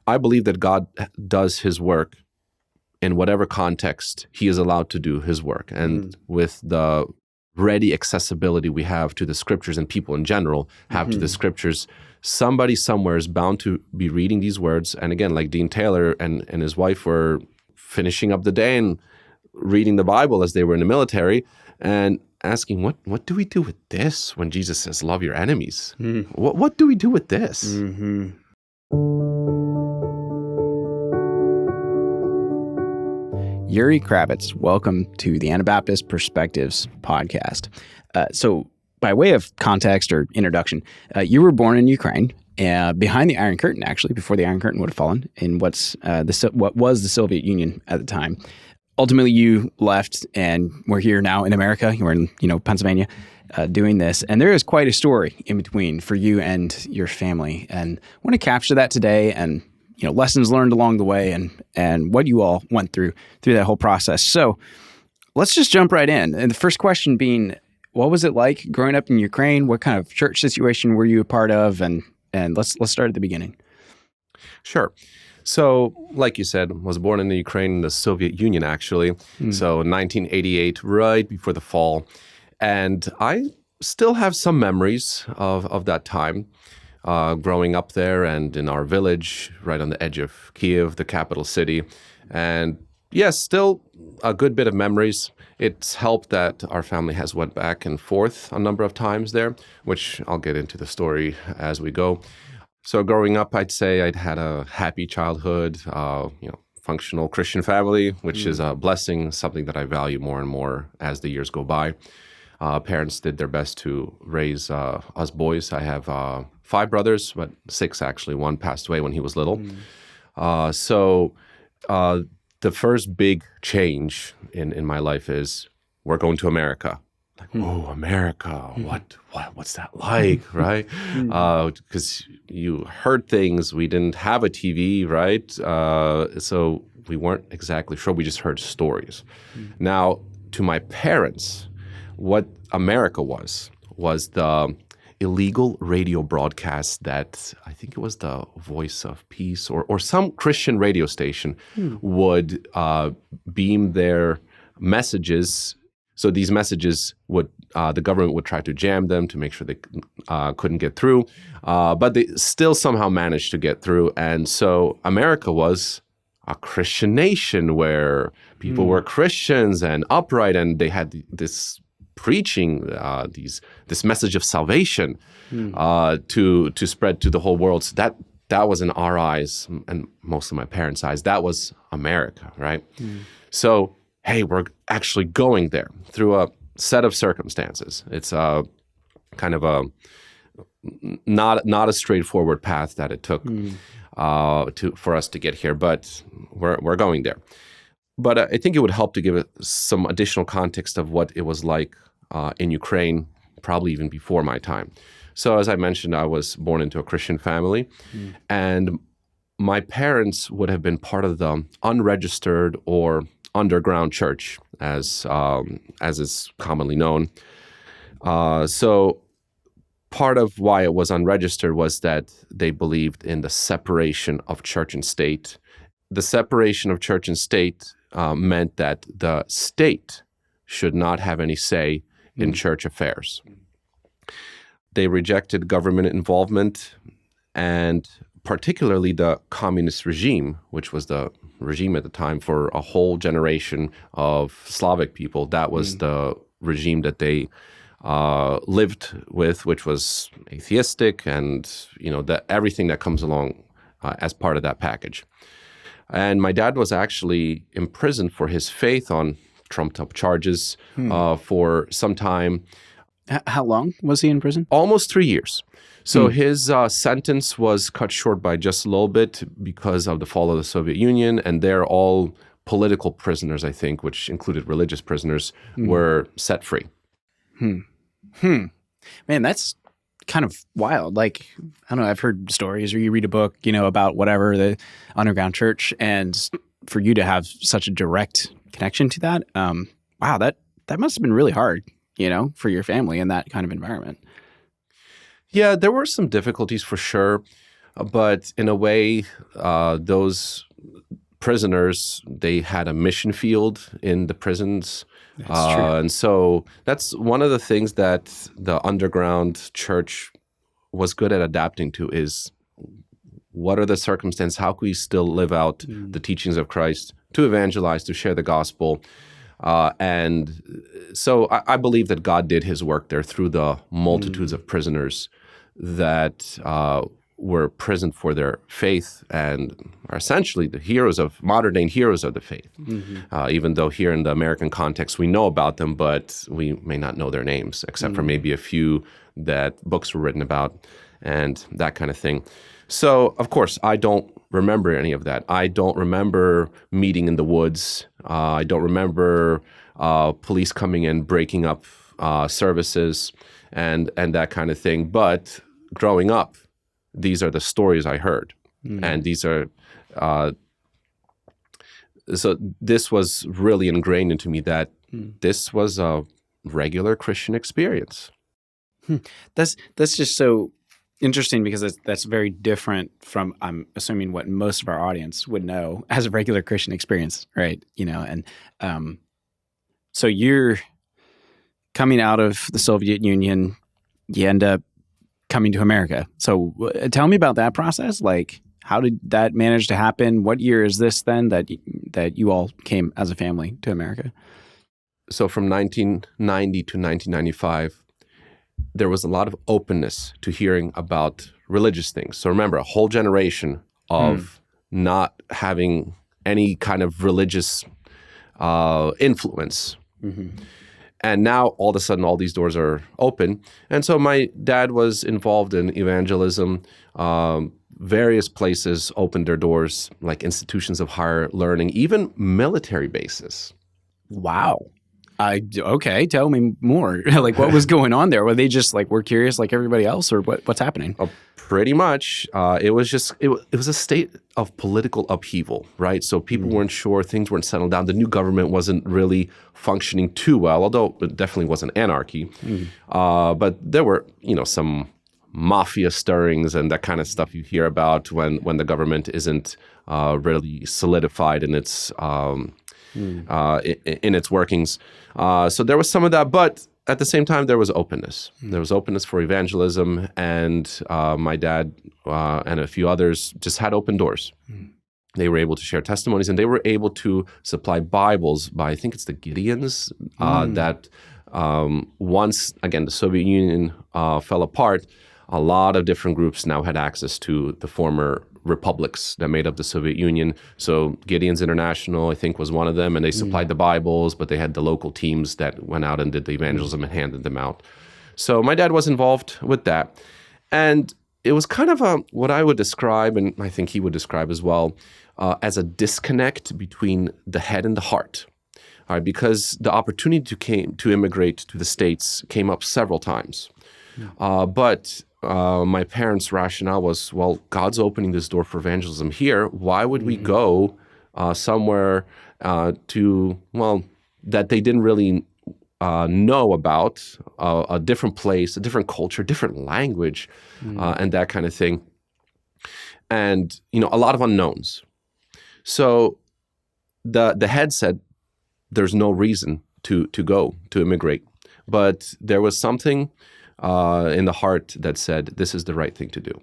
I believe that God does his work in whatever context he is allowed to do his work. And with the ready accessibility we have to the scriptures, and people in general have to the scriptures, somebody somewhere is bound to be reading these words. And again, like Dean Taylor and his wife were finishing up the day and reading the Bible as they were in the military and asking, what do we do with this when Jesus says, love your enemies? What do we do with this? Yuriy Kravets, welcome to the Anabaptist Perspectives podcast. So by way of context or introduction, you were born in Ukraine, behind the Iron Curtain, actually, before the Iron Curtain would have fallen, in what was the Soviet Union at the time. Ultimately, you left and we're here now in America. You're in, Pennsylvania, doing this. And there is quite a story in between for you and your family. And I want to capture that today and lessons learned along the way and what you all went through that whole process. So let's just jump right in. And the first question being, what was it like growing up in Ukraine? What kind of church situation were you a part of? And let's start at the beginning. Sure. So, like you said, I was born in the Ukraine, in the Soviet Union, actually. So 1988, right before the fall. And I still have some memories of that time. Growing up there and in our village, right on the edge of Kyiv, the capital city. And yes, still a good bit of memories. It's helped that our family has went back and forth a number of times there, which I'll get into the story as we go. So growing up, I'd say I'd had a happy childhood, functional Christian family, which is a blessing, something that I value more and more as the years go by. Parents did their best to raise us boys. I have 5 brothers, but 6 actually. One passed away when he was little. So the first big change in my life is we're going to America. Like, oh, America, what's that like, right? Because you heard things. We didn't have a TV, right? So we weren't exactly sure. We just heard stories. Now, to my parents, what America was the illegal radio broadcast that I think it was the Voice of Peace or some Christian radio station would beam their messages. So these messages would the government would try to jam them to make sure they couldn't get through, but they still somehow managed to get through. And so America was a Christian nation where people were Christians and upright, and they had this preaching this message of salvation to spread to the whole world. So that was in our eyes and most of my parents' eyes. That was America, right? So hey, we're actually going there through a set of circumstances. It's kind of a not a straightforward path that it took for us to get here, but we're going there. But I think it would help to give it some additional context of what it was like in Ukraine, probably even before my time. So as I mentioned, I was born into a Christian family, and my parents would have been part of the unregistered or underground church, as is commonly known. So part of why it was unregistered was that they believed in the separation of church and state. The separation of church and state meant that the state should not have any say in church affairs. They rejected government involvement, and particularly the communist regime, which was the regime at the time for a whole generation of Slavic people. That was the regime that they lived with, which was atheistic, and everything that comes along as part of that package. And my dad was actually imprisoned for his faith on trumped-up charges for some time. How long was he in prison? Almost 3 years. So his sentence was cut short by just a little bit because of the fall of the Soviet Union, and they're all political prisoners, I think, which included religious prisoners, were set free. Man, that's kind of wild. Like, I don't know, I've heard stories or you read a book, about whatever, the underground church, and for you to have such a direct connection to that, wow, that must have been really hard, for your family in that kind of environment. Yeah, there were some difficulties for sure. But in a way, those prisoners, they had a mission field in the prisons. That's true. And so that's one of the things that the underground church was good at adapting to is what are the circumstances? How can we still live out the teachings of Christ to evangelize, to share the gospel? And so I believe that God did his work there through the multitudes of prisoners that were imprisoned for their faith and are essentially the heroes of modern-day heroes of the faith. Even though here in the American context we know about them, but we may not know their names, except for maybe a few that books were written about and that kind of thing. So, of course, I don't remember any of that. I don't remember meeting in the woods. I don't remember police coming in, breaking up services and that kind of thing. But growing up, these are the stories I heard. And these are, so this was really ingrained into me that this was a regular Christian experience. That's just so interesting because that's very different from, I'm assuming, what most of our audience would know as a regular Christian experience, right? And so you're coming out of the Soviet Union, you end up coming to America. So tell me about that process. Like, how did that manage to happen? What year is this then that you all came as a family to America? So from 1990 to 1995, there was a lot of openness to hearing about religious things. So remember, a whole generation of not having any kind of religious influence. And now, all of a sudden, all these doors are open. And so my dad was involved in evangelism. Various places opened their doors, like institutions of higher learning, even military bases. Wow. Okay, tell me more. Like, what was going on there? Were they just like, we're curious like everybody else, or what's happening? Pretty much. It was a state of political upheaval, right? So people weren't sure, things weren't settled down. The new government wasn't really functioning too well, although it definitely wasn't anarchy. But there were, some mafia stirrings and that kind of stuff you hear about when the government isn't really solidified in its in its workings. So there was some of that, but at the same time, there was openness. There was openness for evangelism, and my dad and a few others just had open doors. They were able to share testimonies, and they were able to supply Bibles by, I think it's the Gideons, that once, again, the Soviet Union fell apart, a lot of different groups now had access to the former republics that made up the Soviet Union. So Gideon's International, I think, was one of them, and they supplied the Bibles, but they had the local teams that went out and did the evangelism and handed them out. So my dad was involved with that. And it was kind of what I would describe, and I think he would describe as well, as a disconnect between the head and the heart. All right, because the opportunity to immigrate to the States came up several times. But my parents' rationale was, well, God's opening this door for evangelism here. Why would we go somewhere that they didn't really know about, a different place, a different culture, different language, and that kind of thing. And, a lot of unknowns. So the head said, there's no reason to go, to immigrate. But there was something in the heart that said, this is the right thing to do.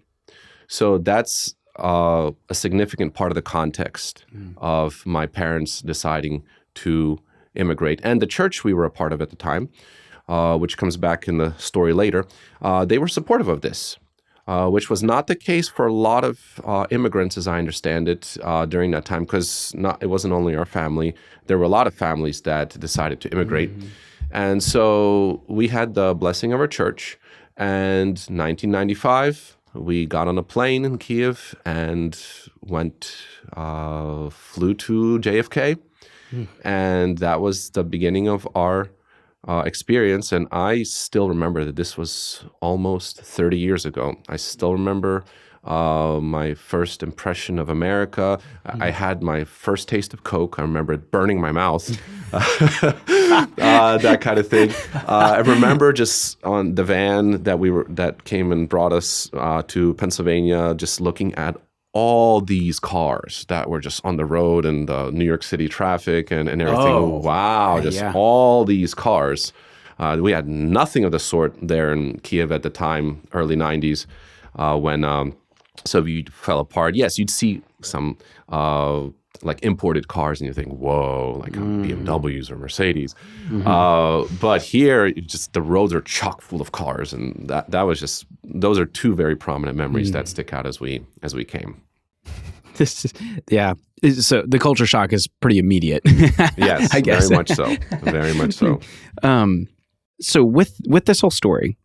So that's a significant part of the context of my parents deciding to immigrate. And the church we were a part of at the time, which comes back in the story later, they were supportive of this, which was not the case for a lot of immigrants, as I understand it, during that time, because it wasn't only our family. There were a lot of families that decided to immigrate. And so we had the blessing of our church, and 1995, we got on a plane in Kiev and flew to JFK, and that was the beginning of our experience. And I still remember that this was almost 30 years ago. I still remember my first impression of America. I had my first taste of Coke. I remember it burning my mouth. that kind of thing. I remember just on the van that came and brought us to Pennsylvania, just looking at all these cars that were just on the road and the New York City traffic and everything. Oh, Wow, just all these cars. We had nothing of the sort there in Kiev at the time, early 90s, when Soviet fell apart. Yes, you'd see some like imported cars and you think, whoa, like BMWs or Mercedes. But here, the roads are chock full of cars. And that was just, those are two very prominent memories that stick out as we came. So the culture shock is pretty immediate. Yes, I guess. very much so. Very much so. So with this whole story,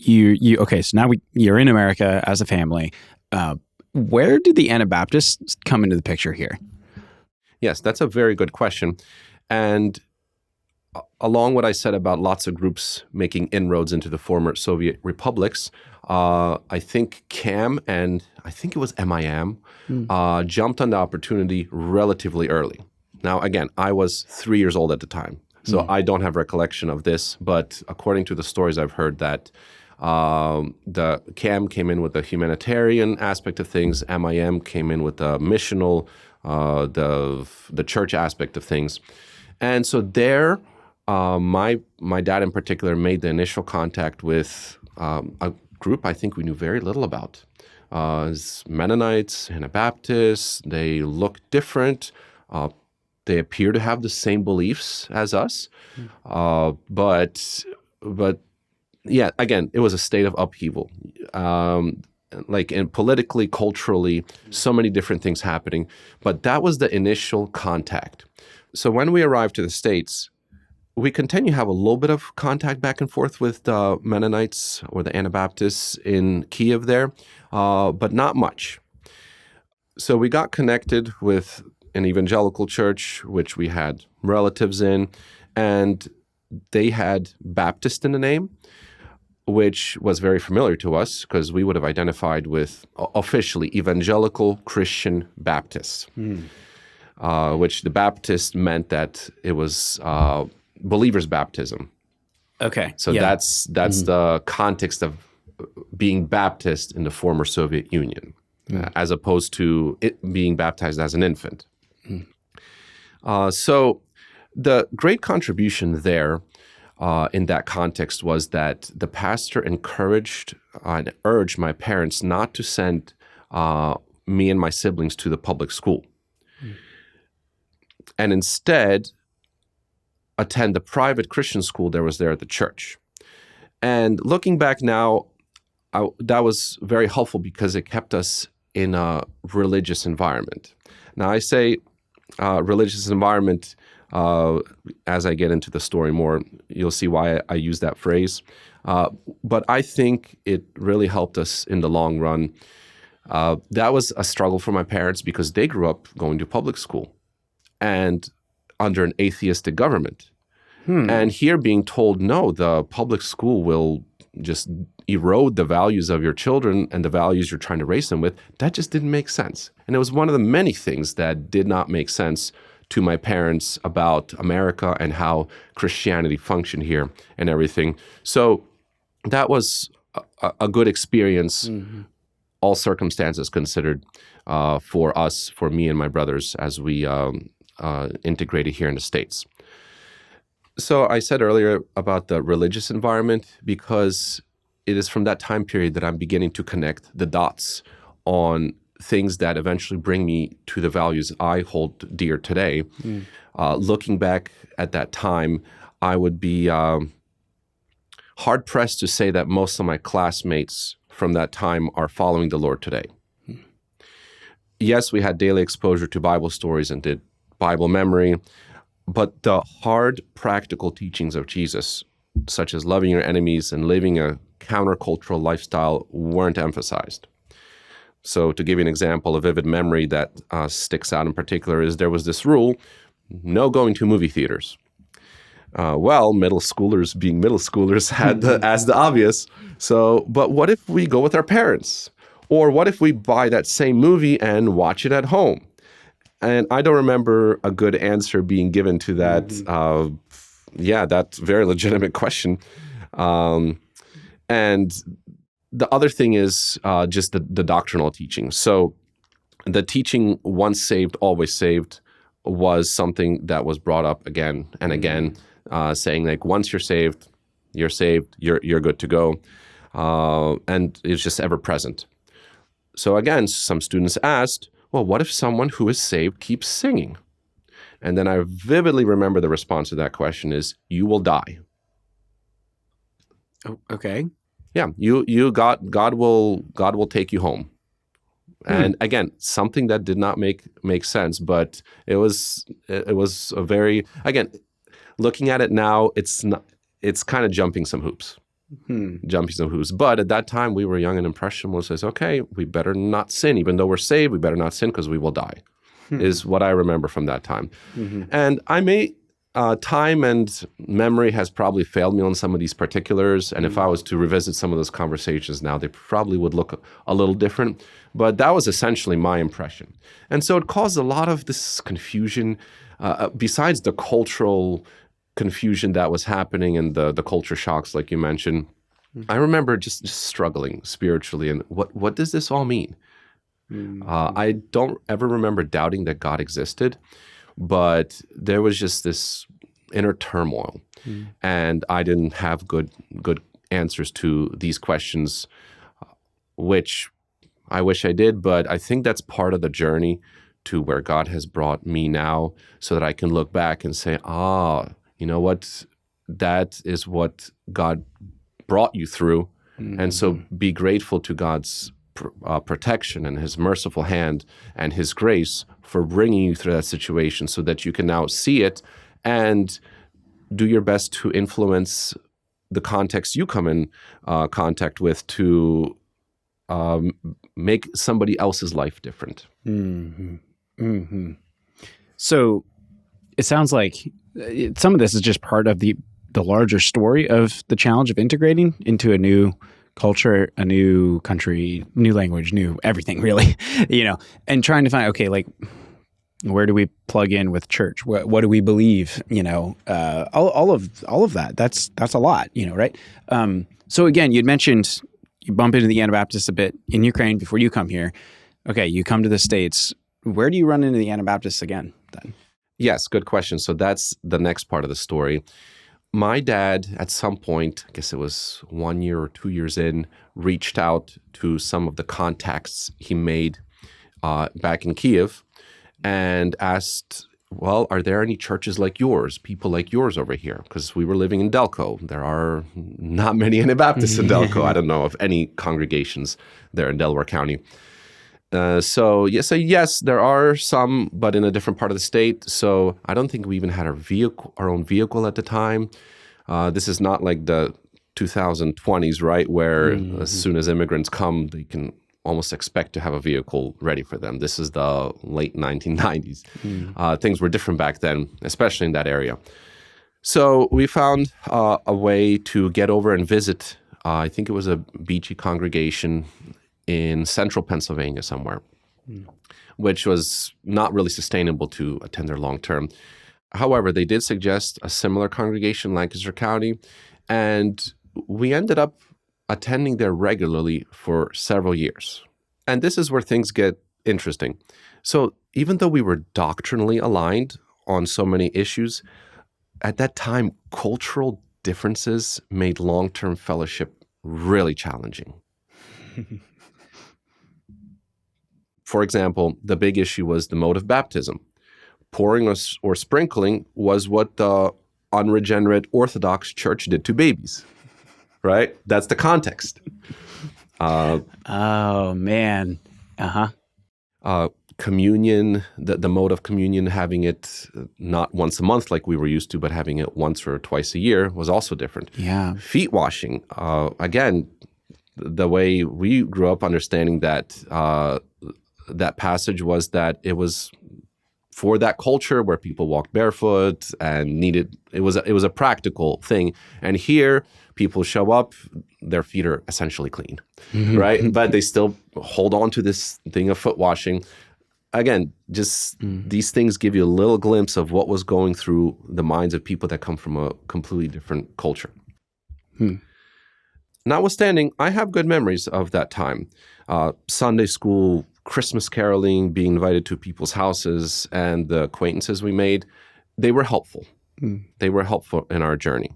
okay, so now you're in America as a family. Where did the Anabaptists come into the picture here? Yes, that's a very good question. And along what I said about lots of groups making inroads into the former Soviet republics, I think CAM and I think it was MIM jumped on the opportunity relatively early. Now, again, I was 3 years old at the time, so I don't have recollection of this, but according to the stories I've heard that the CAM came in with the humanitarian aspect of things. MIM came in with the missional, the church aspect of things. And so there, my dad in particular made the initial contact with a group I think we knew very little about. Mennonites, Anabaptists, they look different. They appear to have the same beliefs as us. But yeah, again, it was a state of upheaval. Like politically, culturally, so many different things happening. But that was the initial contact. So when we arrived to the States, we continue to have a little bit of contact back and forth with the Mennonites or the Anabaptists in Kiev there, but not much. So we got connected with an evangelical church, which we had relatives in, and they had Baptist in the name, which was very familiar to us because we would have identified with officially evangelical Christian Baptists, which the Baptist meant that it was believer's baptism. Okay. So that's the context of being Baptist in the former Soviet Union, as opposed to it being baptized as an infant. So the great contribution there in that context was that the pastor encouraged and urged my parents not to send me and my siblings to the public school, and instead attend the private Christian school there was there at the church. And looking back now, that was very helpful because it kept us in a religious environment. Now I say religious environment, as I get into the story more, you'll see why I use that phrase. But I think it really helped us in the long run. That was a struggle for my parents because they grew up going to public school and under an atheistic government. And here being told, no, the public school will just erode the values of your children and the values you're trying to raise them with, that just didn't make sense. And it was one of the many things that did not make sense to my parents about America and how Christianity functioned here and everything. So that was a good experience, all circumstances considered, for us, for me and my brothers as we integrated here in the States. So I said earlier about the religious environment because it is from that time period that I'm beginning to connect the dots on things that eventually bring me to the values I hold dear today. Looking back at that time, I would be hard-pressed to say that most of my classmates from that time are following the Lord today. Yes, we had daily exposure to Bible stories and did Bible memory, but the hard, practical teachings of Jesus, such as loving your enemies and living a countercultural lifestyle, weren't emphasized. So to give you an example, a vivid memory that sticks out in particular is there was this rule, no going to movie theaters. Middle schoolers being middle schoolers had as the obvious. So, but what if we go with our parents? Or what if we buy that same movie and watch it at home? And I don't remember a good answer being given to that Yeah, that's a very legitimate question. And the other thing is just the doctrinal teaching. So the teaching, once saved, always saved, was something that was brought up again and again, saying like, once you're saved, you're good to go. And it's just ever present. So again, some students asked, well, what if someone who is saved keeps singing? And then I vividly remember the response to that question is, you will die. Oh, okay. Yeah, God will take you home. And again, something that did not make sense, but it was a very, again, looking at it now, it's kind of jumping some hoops. But at that time, we were young and impressionable. Says, okay, we better not sin. Even though we're saved, we better not sin because we will die, is what I remember from that time. And I may, time and memory has probably failed me on some of these particulars. And if I was to revisit some of those conversations now, they probably would look a little different. But that was essentially my impression. And so it caused a lot of this confusion, besides the cultural confusion that was happening and the culture shocks, like you mentioned. I remember just struggling spiritually. And what does this all mean? I don't ever remember doubting that God existed, but there was just this inner turmoil. And I didn't have good answers to these questions, which I wish I did, but I think that's part of the journey to where God has brought me now, so that I can look back and say, you know what? That is what God brought you through. And so be grateful to God's protection and his merciful hand and his grace for bringing you through that situation, so that you can now see it and do your best to influence the context you come in contact with to make somebody else's life different. So it sounds like some of this is just part of the larger story of the challenge of integrating into a new culture, a new country, new language, new everything, really, and trying to find, okay, like, where do we plug in with church? What do we believe? All of that. That's a lot, right? So again, you'd mentioned you bump into the Anabaptists a bit in Ukraine before you come here. Okay, you come to the States. Where do you run into the Anabaptists again then? Yes, good question. So that's the next part of the story. My dad, at some point, I guess it was 1 year or 2 years in, reached out to some of the contacts he made back in Kiev and asked, well, are there any churches like yours, people like yours over here? Because we were living in Delco. There are not many Anabaptists in Delco. I don't know of any congregations there in Delaware County. So yes, there are some, but in a different part of the state. So I don't think we even had our own vehicle at the time. This is not like the 2020s, right, where as soon as immigrants come, they can almost expect to have a vehicle ready for them. This is the late 1990s. Things were different back then, especially in that area. So we found a way to get over and visit. I think it was a beachy congregation in central Pennsylvania somewhere, which was not really sustainable to attend there long term. However, they did suggest a similar congregation in Lancaster County, and we ended up attending there regularly for several years. And this is where things get interesting. So even though we were doctrinally aligned on so many issues, at that time, cultural differences made long-term fellowship really challenging. For example, the big issue was the mode of baptism. Pouring or sprinkling was what the unregenerate Orthodox Church did to babies, right? That's the context. Oh, man. Communion, the mode of communion, having it not once a month like we were used to, but having it once or twice a year was also different. Yeah. Feet washing, again, the way we grew up understanding that that passage was that it was for that culture where people walked barefoot and it was a practical thing. And here people show up, their feet are essentially clean, right? But they still hold on to this thing of foot washing. again, just these things give you a little glimpse of what was going through the minds of people that come from a completely different culture. Notwithstanding, I have good memories of that time. Sunday school, Christmas caroling, being invited to people's houses, and the acquaintances we made, they were helpful. They were helpful in our journey.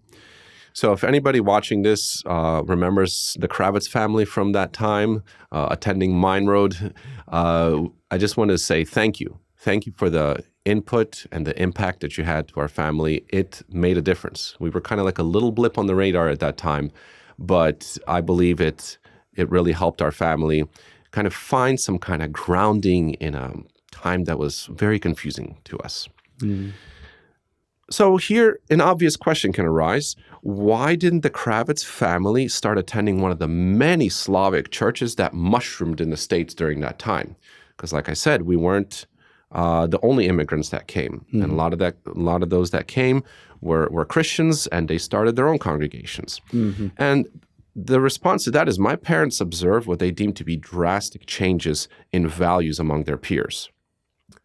So if anybody watching this remembers the Kravets family from that time, attending Mine Road, I just want to say thank you. Thank you for the input and the impact that you had to our family. It made a difference. We were kind of like a little blip on the radar at that time, but I believe it really helped our family kind of find some kind of grounding in a time that was very confusing to us. So here, an obvious question can arise. Why didn't the Kravets family start attending one of the many Slavic churches that mushroomed in the States during that time? Because like I said, we weren't the only immigrants that came. And a lot of those that came were Christians, and they started their own congregations. And the response to that is my parents observed what they deemed to be drastic changes in values among their peers.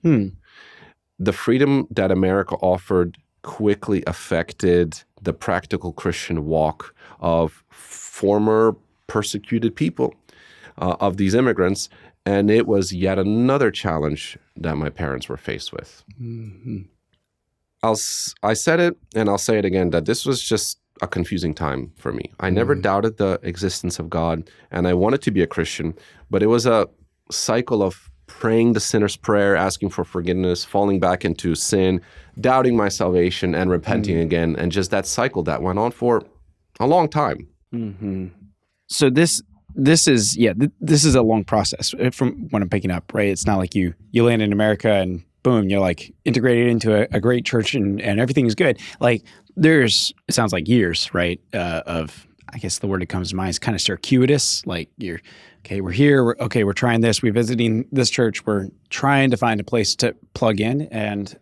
The freedom that America offered quickly affected the practical Christian walk of former persecuted people, of these immigrants, and it was yet another challenge that my parents were faced with. I said it, and I'll say it again, that this was just a confusing time for me. I never doubted the existence of God, and I wanted to be a Christian, but it was a cycle of praying the sinner's prayer, asking for forgiveness, falling back into sin, doubting my salvation, and repenting again. And just that cycle that went on for a long time. So this is a long process from what I'm picking up, right? It's not like you land in America and boom, you're like integrated into a great church and everything is good. Like it sounds like years, right? Of, I guess the word that comes to mind is kind of circuitous. Like we're here. We're trying this. We're visiting this church. We're trying to find a place to plug in and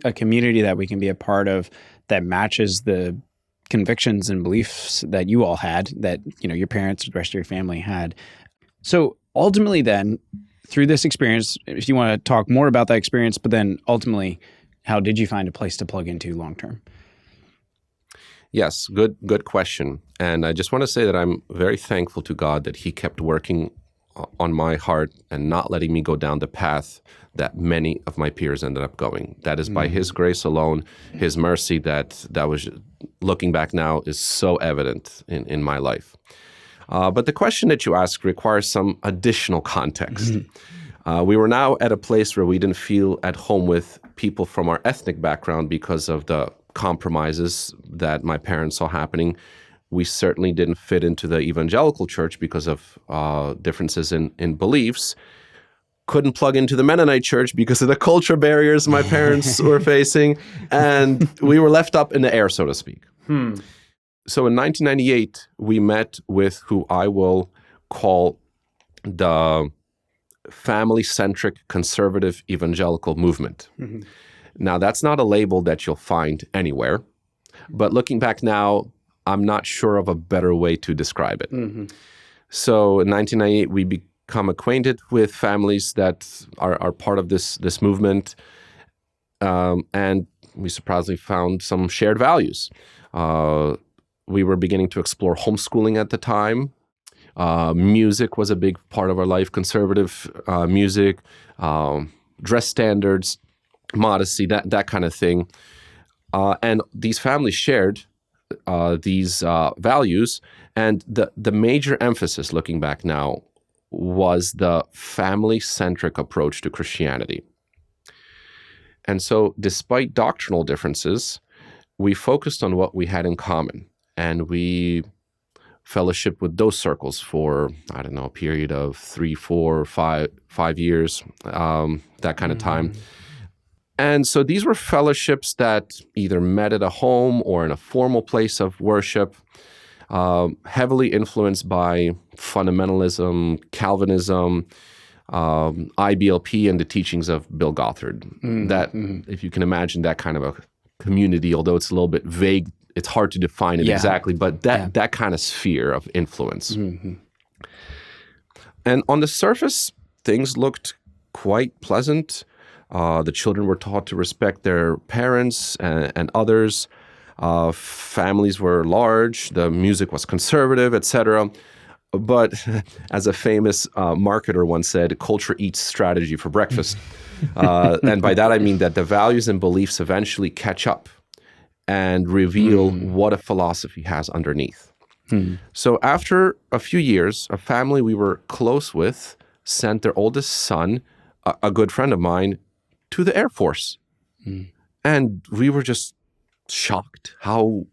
a community that we can be a part of that matches the convictions and beliefs that you all had, that, your parents, the rest of your family had. So ultimately then, through this experience, if you want to talk more about that experience, but then ultimately, how did you find a place to plug into long-term? Yes, good question. And I just want to say that I'm very thankful to God that he kept working on my heart and not letting me go down the path that many of my peers ended up going. That is by his grace alone, his mercy that was, looking back now, is so evident in my life. But the question that you ask requires some additional context. We were now at a place where we didn't feel at home with people from our ethnic background because of the compromises that my parents saw happening. We certainly didn't fit into the evangelical church because of differences in beliefs. Couldn't plug into the Mennonite church because of the culture barriers my parents were facing. And we were left up in the air, so to speak. So in 1998, we met with who I will call the family-centric conservative evangelical movement. Now, that's not a label that you'll find anywhere, but looking back now, I'm not sure of a better way to describe it. So in 1998, we become acquainted with families that are part of this movement, and we surprisingly found some shared values. We were beginning to explore homeschooling at the time. Music was a big part of our life, conservative music, dress standards, modesty, that kind of thing. And these families shared these values. And the major emphasis, looking back now, was the family-centric approach to Christianity. And so despite doctrinal differences, we focused on what we had in common. And we fellowship with those circles for, I don't know, a period of 3, 4, 5 years, that kind of time. And so these were fellowships that either met at a home or in a formal place of worship, heavily influenced by fundamentalism, Calvinism, IBLP, and the teachings of Bill Gothard. If you can imagine that kind of a community, although it's a little bit vague, it's hard to define it exactly, but that kind of sphere of influence. And on the surface, things looked quite pleasant. The children were taught to respect their parents and others. Families were large. The music was conservative, etc. But as a famous marketer once said, culture eats strategy for breakfast. And by that I mean that the values and beliefs eventually catch up and reveal what a philosophy has underneath. So after a few years, a family we were close with sent their oldest son, a good friend of mine, to the Air Force. And we were just shocked how,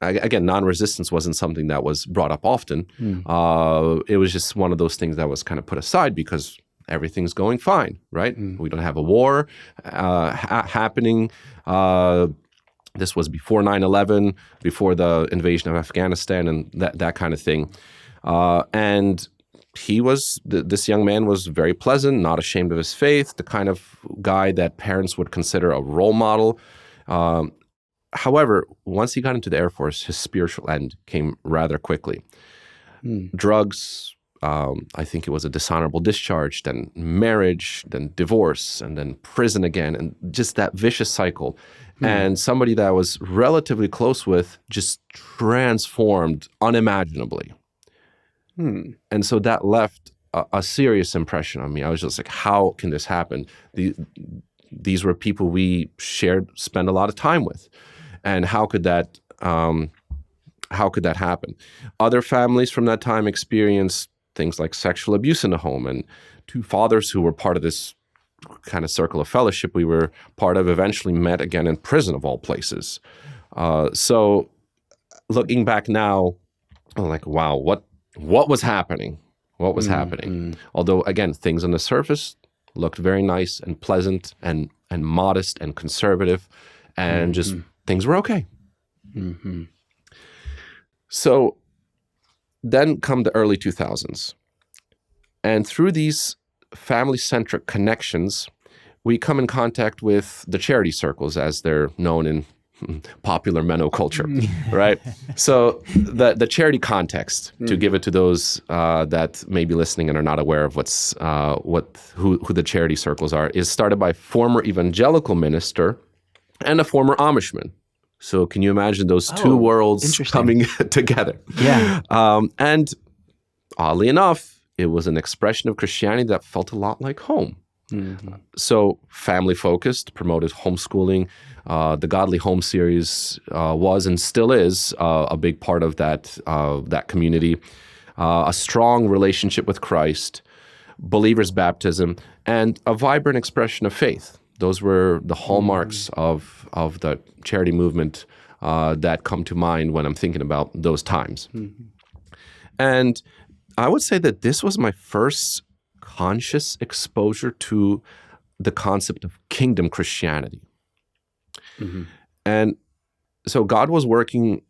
again, non-resistance wasn't something that was brought up often. It was just one of those things that was kind of put aside because everything's going fine, right? We don't have a war happening. This was before 9/11, before the invasion of Afghanistan and that kind of thing. And this young man was very pleasant, not ashamed of his faith, the kind of guy that parents would consider a role model. However, once he got into the Air Force, his spiritual end came rather quickly. Drugs, I think it was a dishonorable discharge, then marriage, then divorce, and then prison again, and just that vicious cycle. And somebody that I was relatively close with just transformed unimaginably. And so that left a serious impression on me. I was just like, how can this happen? These were people we spent a lot of time with. And how could that happen? Other families from that time experienced things like sexual abuse in the home, and two fathers who were part of this kind of circle of fellowship we were part of eventually met again in prison of all places. So looking back now, I'm like, wow, what was happening? What was happening? Although, again, things on the surface looked very nice and pleasant and modest and conservative, and just things were okay. So then come the early 2000s. And through these family-centric connections, we come in contact with the charity circles, as they're known in popular Menno culture, right? So the charity context, to give it to those that may be listening and are not aware of who the charity circles are, is started by a former evangelical minister and a former Amishman. So can you imagine those two worlds coming together? Yeah. And oddly enough, it was an expression of Christianity that felt a lot like home. So family-focused, promoted homeschooling. The Godly Home series was and still is a big part of that community. A strong relationship with Christ, believers' baptism, and a vibrant expression of faith. Those were the hallmarks of the charity movement that come to mind when I'm thinking about those times. And I would say that this was my first conscious exposure to the concept of kingdom Christianity. And so God was working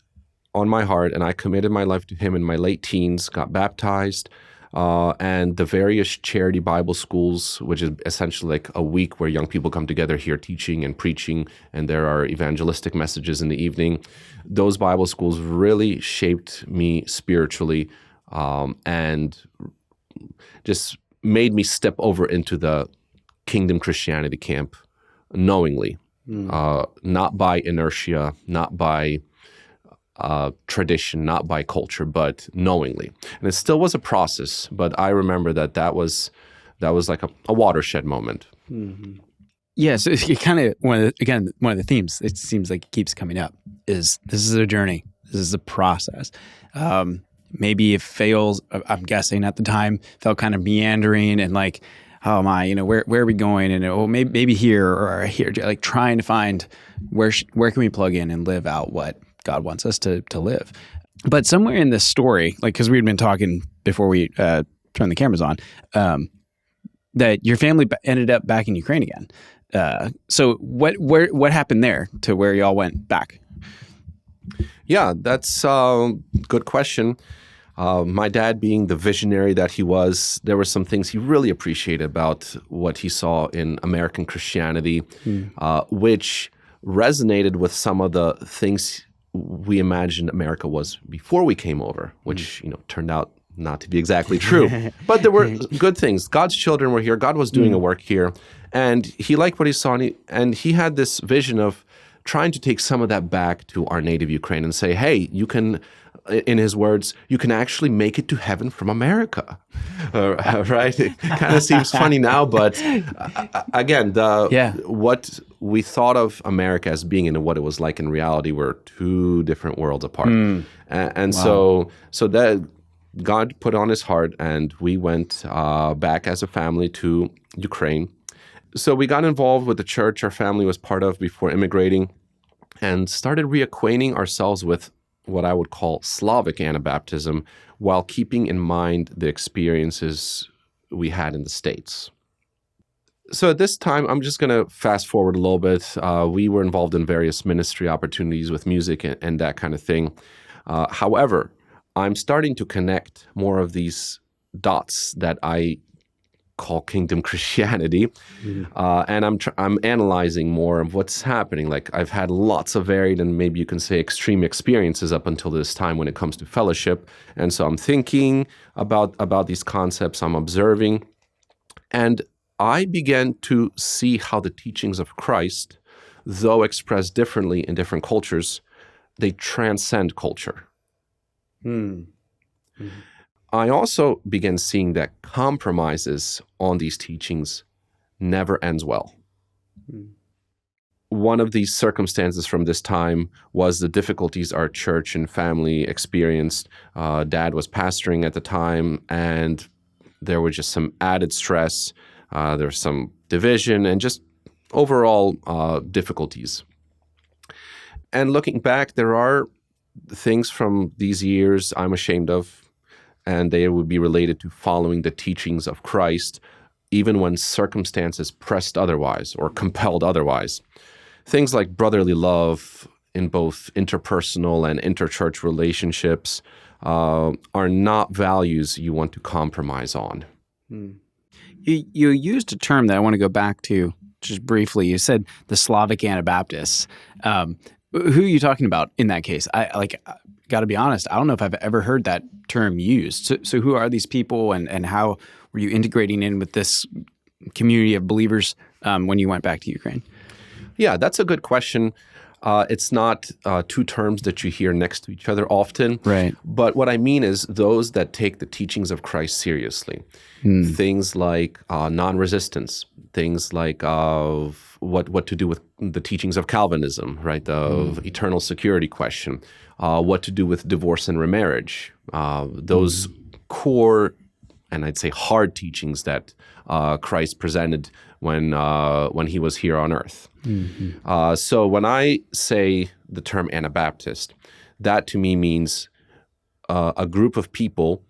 on my heart, and I committed my life to Him in my late teens, got baptized, and the various charity Bible schools, which is essentially like a week where young people come together, hear teaching and preaching, and there are evangelistic messages in the evening. Those Bible schools really shaped me spiritually, and just made me step over into the kingdom Christianity camp knowingly, not by inertia, not by tradition, not by culture, but knowingly. And it still was a process, but I remember that was like a watershed moment. Yeah, so it kind of, one of the themes, it seems like it keeps coming up, is this is a journey. This is a process. Maybe it fails, I'm guessing at the time, felt kind of meandering and like, oh my, where are we going? And maybe here or here, like trying to find where can we plug in and live out what God wants us to live. But somewhere in this story, like, because we'd been talking before we turned the cameras on, that your family ended up back in Ukraine again. So what happened there to where y'all went back? Yeah, that's a good question. My dad, being the visionary that he was, there were some things he really appreciated about what he saw in American Christianity, which resonated with some of the things we imagined America was before we came over, which turned out not to be exactly true. But there were good things. God's children were here. God was doing a work here. And he liked what he saw. And he had this vision of trying to take some of that back to our native Ukraine and say, hey, you can, in his words, you can actually make it to heaven from America. Right? It kind of seems funny now, but again, what we thought of America as being and what it was like in reality were two different worlds apart. And so that God put on his heart, and we went back as a family to Ukraine. So we got involved with the church our family was part of before immigrating, and started reacquainting ourselves with what I would call Slavic Anabaptism, while keeping in mind the experiences we had in the States. So at this time, I'm just going to fast forward a little bit. We were involved in various ministry opportunities with music and that kind of thing. However, I'm starting to connect more of these dots that I call kingdom Christianity, and I'm analyzing more of what's happening. Like, I've had lots of varied and maybe you can say extreme experiences up until this time when it comes to fellowship, and so I'm thinking about these concepts. I'm observing, and I began to see how the teachings of Christ, though expressed differently in different cultures, they transcend culture. I also began seeing that compromises on these teachings never ends well. One of these circumstances from this time was the difficulties our church and family experienced. Dad was pastoring at the time, and there was just some added stress. There was some division and just overall difficulties. And looking back, there are things from these years I'm ashamed of, and they would be related to following the teachings of Christ, even when circumstances pressed otherwise or compelled otherwise. Things like brotherly love in both interpersonal and interchurch relationships are not values you want to compromise on. You used a term that I want to go back to just briefly. You said the Slavic Anabaptists. Who are you talking about in that case? I got to be honest, I don't know if I've ever heard that term used. So who are these people, and how were you integrating in with this community of believers when you went back to Ukraine? Yeah, that's a good question. It's not two terms that you hear next to each other often. Right. But what I mean is those that take the teachings of Christ seriously. Things like non-resistance, things like what to do with the teachings of Calvinism, right? The eternal security question, what to do with divorce and remarriage. Those core, and I'd say hard teachings that Christ presented when he was here on earth. So when I say the term Anabaptist, that to me means a group of people,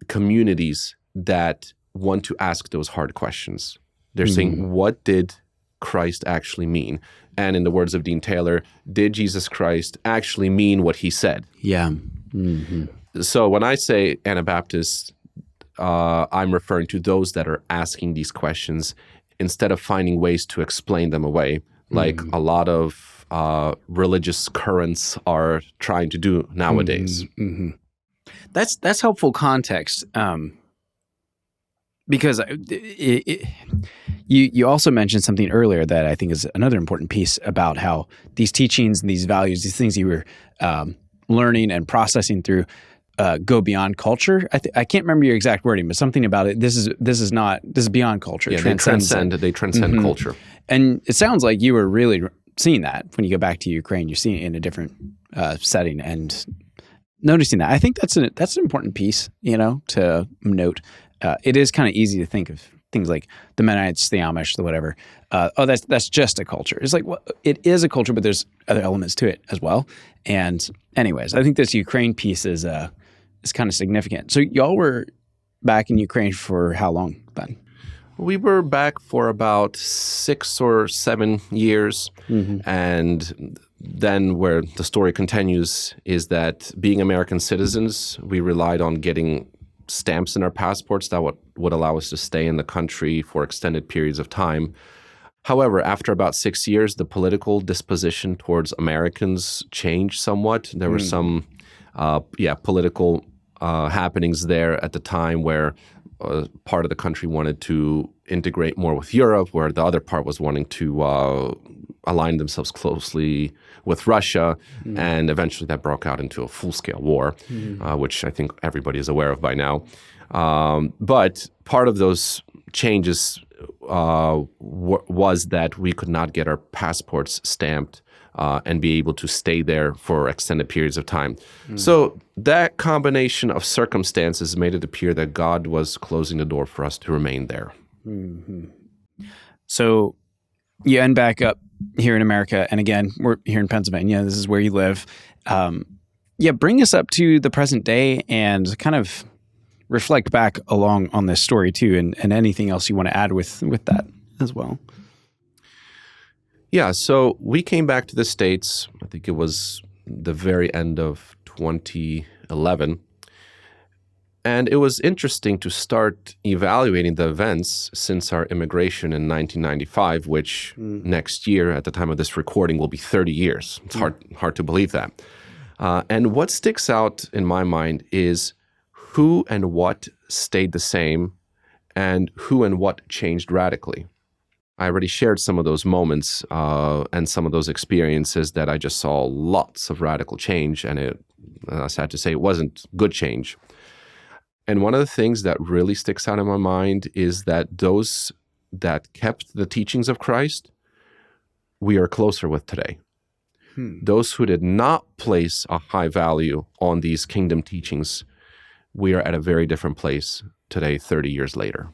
communities that want to ask those hard questions. They're saying, what did Christ actually mean? And in the words of Dean Taylor, did Jesus Christ actually mean what he said? Yeah. So when I say Anabaptist, I'm referring to those that are asking these questions instead of finding ways to explain them away, like a lot of religious currents are trying to do nowadays. That's helpful context, because you also mentioned something earlier that I think is another important piece about how these teachings and these values, these things you were learning and processing through, go beyond culture. I can't remember your exact wording, but something about it. This is beyond culture. Yeah, they transcend culture. And it sounds like you were really seeing that when you go back to Ukraine. You're seeing it in a different setting and noticing that. I think that's an important piece, to note. It is kind of easy to think of things like the Mennonites, the Amish, the whatever. That's just a culture. It's like, well, it is a culture, but there's other elements to it as well. And anyways, I think this Ukraine piece is kind of significant. So y'all were back in Ukraine for how long then? We were back for about 6 or 7 years. And then where the story continues is that being American citizens, we relied on getting stamps in our passports that would allow us to stay in the country for extended periods of time. However, after about 6 years, the political disposition towards Americans changed somewhat. There were some political happenings there at the time where part of the country wanted to integrate more with Europe, where the other part was wanting to align themselves closely with Russia. And eventually that broke out into a full-scale war, which I think everybody is aware of by now. But part of those changes was that we could not get our passports stamped and be able to stay there for extended periods of time. So that combination of circumstances made it appear that God was closing the door for us to remain there. So you end back up here in America, and again, we're here in Pennsylvania. This is where you live. Bring us up to the present day and kind of reflect back along on this story too, and anything else you want to add with that as well. Yeah, so we came back to the States, I think it was the very end of 2011. And it was interesting to start evaluating the events since our immigration in 1995, which next year, at the time of this recording, will be 30 years. It's hard to believe that. And what sticks out in my mind is who and what stayed the same and who and what changed radically. I already shared some of those moments and some of those experiences that I just saw lots of radical change, and sad to say, it wasn't good change. And one of the things that really sticks out in my mind is that those that kept the teachings of Christ, we are closer with today. Those who did not place a high value on these kingdom teachings, we are at a very different place today, 30 years later.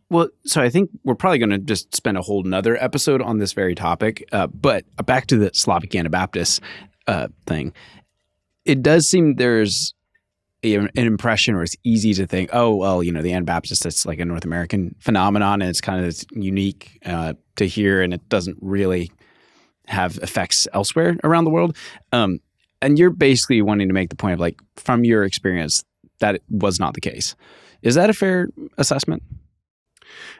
Well, so I think we're probably going to just spend a whole nother episode on this very topic. But back to the Slavic Anabaptist thing. It does seem there's an impression, or it's easy to think, oh, well, the Anabaptist, it's like a North American phenomenon, and it's kind of unique to here, and it doesn't really have effects elsewhere around the world. And you're basically wanting to make the point of, like, from your experience, that it was not the case. Is that a fair assessment?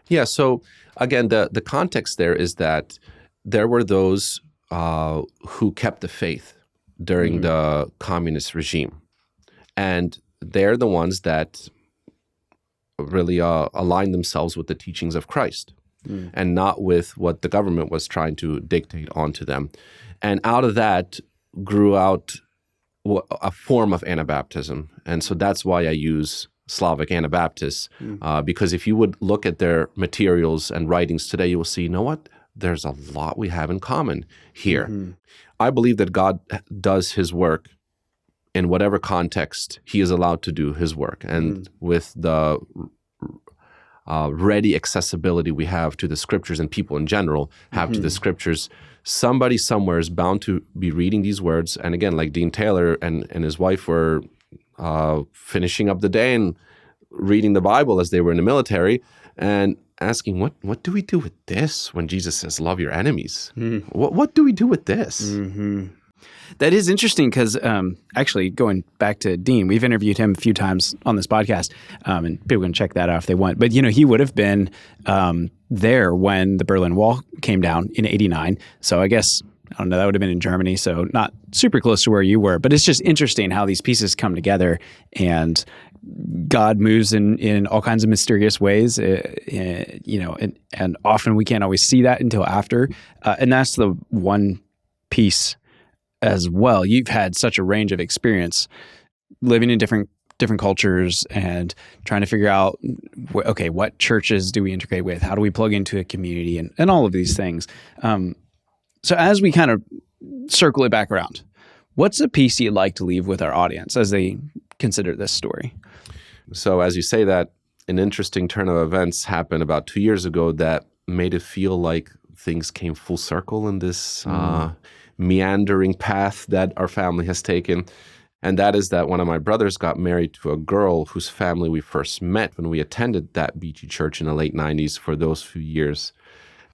Yeah, so again, the context there is that there were those who kept the faith during the communist regime. And they're the ones that really aligned themselves with the teachings of Christ and not with what the government was trying to dictate onto them. And out of that grew out a form of Anabaptism. And so that's why I use Slavic Anabaptists, because if you would look at their materials and writings today, you will see, you know what? There's a lot we have in common here. I believe that God does his work in whatever context he is allowed to do his work. And with the ready accessibility we have to the scriptures, and people in general have to the scriptures, somebody somewhere is bound to be reading these words. And again, like Dean Taylor and his wife were finishing up the day and reading the Bible as they were in the military and asking, what do we do with this when Jesus says, love your enemies? What do we do with this? That is interesting because actually, going back to Dean, we've interviewed him a few times on this podcast, and people can check that out if they want. But, he would have been there when the Berlin Wall came down in '89. So I guess, I don't know, that would have been in Germany, so not super close to where you were. But it's just interesting how these pieces come together, and God moves in all kinds of mysterious ways, and often we can't always see that until after. And that's the one piece as well. You've had such a range of experience living in different cultures and trying to figure out, okay, what churches do we integrate with? How do we plug into a community, and all of these things. So as we kind of circle it back around, what's a piece you'd like to leave with our audience as they consider this story? So as you say that, an interesting turn of events happened about 2 years ago that made it feel like things came full circle in this meandering path that our family has taken. And that is that one of my brothers got married to a girl whose family we first met when we attended that beachy church in the late 90s for those few years.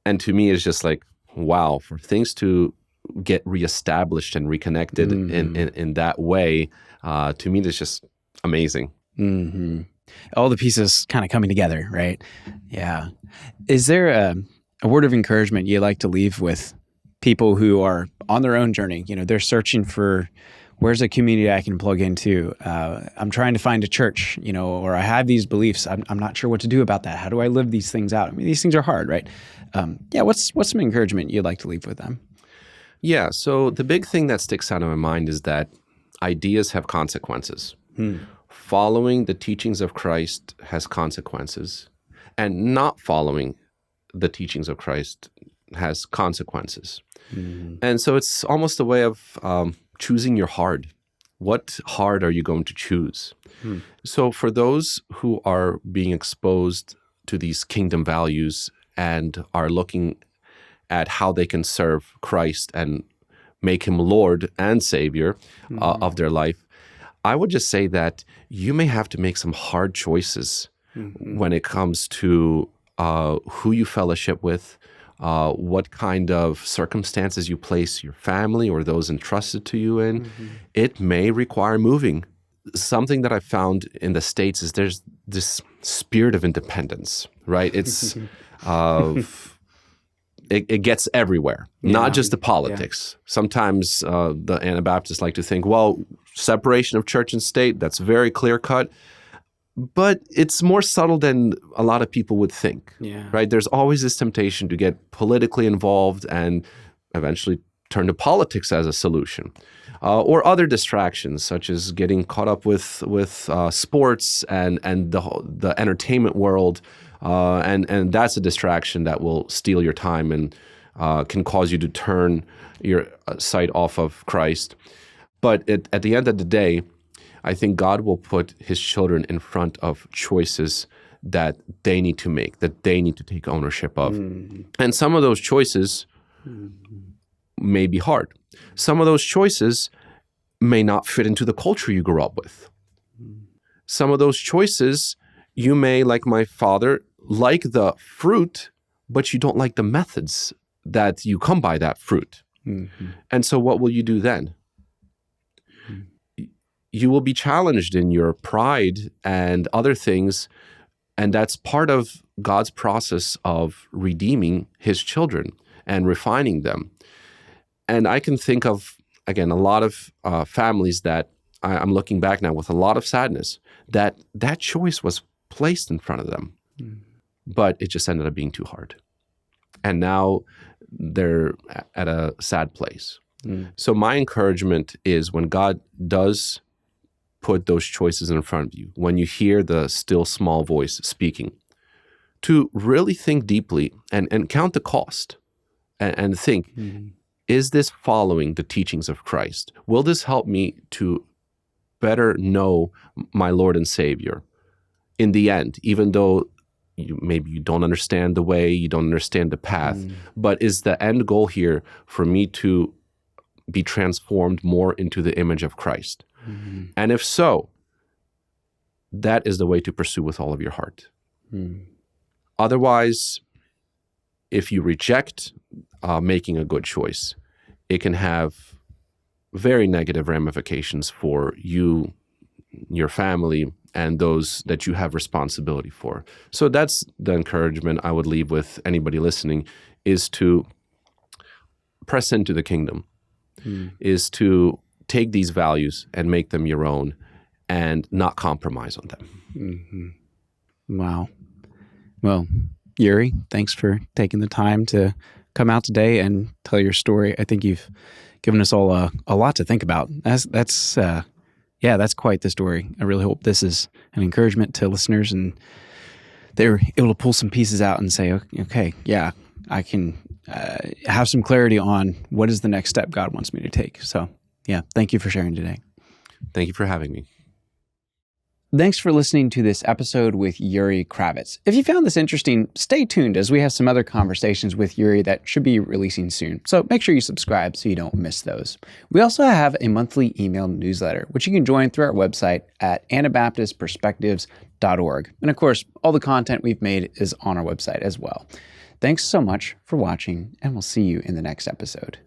And to me, it's just like, wow, for things to get reestablished and reconnected in that way, to me, that's just amazing. All the pieces kind of coming together, right? Yeah. Is there a word of encouragement you'd like to leave with people who are on their own journey? They're searching for where's a community I can plug into? I'm trying to find a church, or I have these beliefs. I'm not sure what to do about that. How do I live these things out? I mean, these things are hard, right? What's some encouragement you'd like to leave with them? Yeah, so the big thing that sticks out in my mind is that ideas have consequences. Following the teachings of Christ has consequences, and not following the teachings of Christ has consequences. And so it's almost a way of choosing your hard. What hard are you going to choose? So for those who are being exposed to these kingdom values and are looking at how they can serve Christ and make him Lord and Savior of their life, I would just say that you may have to make some hard choices when it comes to who you fellowship with, what kind of circumstances you place your family or those entrusted to you in. It may require moving. Something that I found in the States is there's this spirit of independence, right? It's it gets everywhere, not just the politics. Sometimes the Anabaptists like to think, well, separation of church and state, that's very clear-cut. But it's more subtle than a lot of people would think, right? There's always this temptation to get politically involved and eventually turn to politics as a solution, or other distractions such as getting caught up with sports and the entertainment world, and that's a distraction that will steal your time and can cause you to turn your sight off of Christ. But at the end of the day, I think God will put his children in front of choices that they need to make, that they need to take ownership of. And some of those choices may be hard. Some of those choices may not fit into the culture you grew up with. Some of those choices, you may, like my father, like the fruit, but you don't like the methods that you come by that fruit. And so what will you do then? You will be challenged in your pride and other things, and that's part of God's process of redeeming his children and refining them. And I can think of, again, a lot of families that I'm looking back now with a lot of sadness, that choice was placed in front of them, but it just ended up being too hard. And now they're at a sad place. So my encouragement is when God does put those choices in front of you, when you hear the still small voice speaking, to really think deeply and count the cost and think, is this following the teachings of Christ? Will this help me to better know my Lord and Savior in the end, even though maybe you don't understand the way, you don't understand the path, but is the end goal here for me to be transformed more into the image of Christ? And if so, that is the way to pursue with all of your heart. Otherwise, if you reject making a good choice, it can have very negative ramifications for you, your family, and those that you have responsibility for. So that's the encouragement I would leave with anybody listening, is to press into the kingdom, is to take these values and make them your own and not compromise on them. Wow. Well, Yuriy, thanks for taking the time to come out today and tell your story. I think you've given us all a lot to think about. That's quite the story. I really hope this is an encouragement to listeners and they're able to pull some pieces out and say, okay, yeah, I can have some clarity on what is the next step God wants me to take. So yeah, thank you for sharing today. Thank you for having me. Thanks for listening to this episode with Yuriy Kravets. If you found this interesting, stay tuned as we have some other conversations with Yuriy that should be releasing soon. So make sure you subscribe so you don't miss those. We also have a monthly email newsletter, which you can join through our website at anabaptistperspectives.org. And of course, all the content we've made is on our website as well. Thanks so much for watching, and we'll see you in the next episode.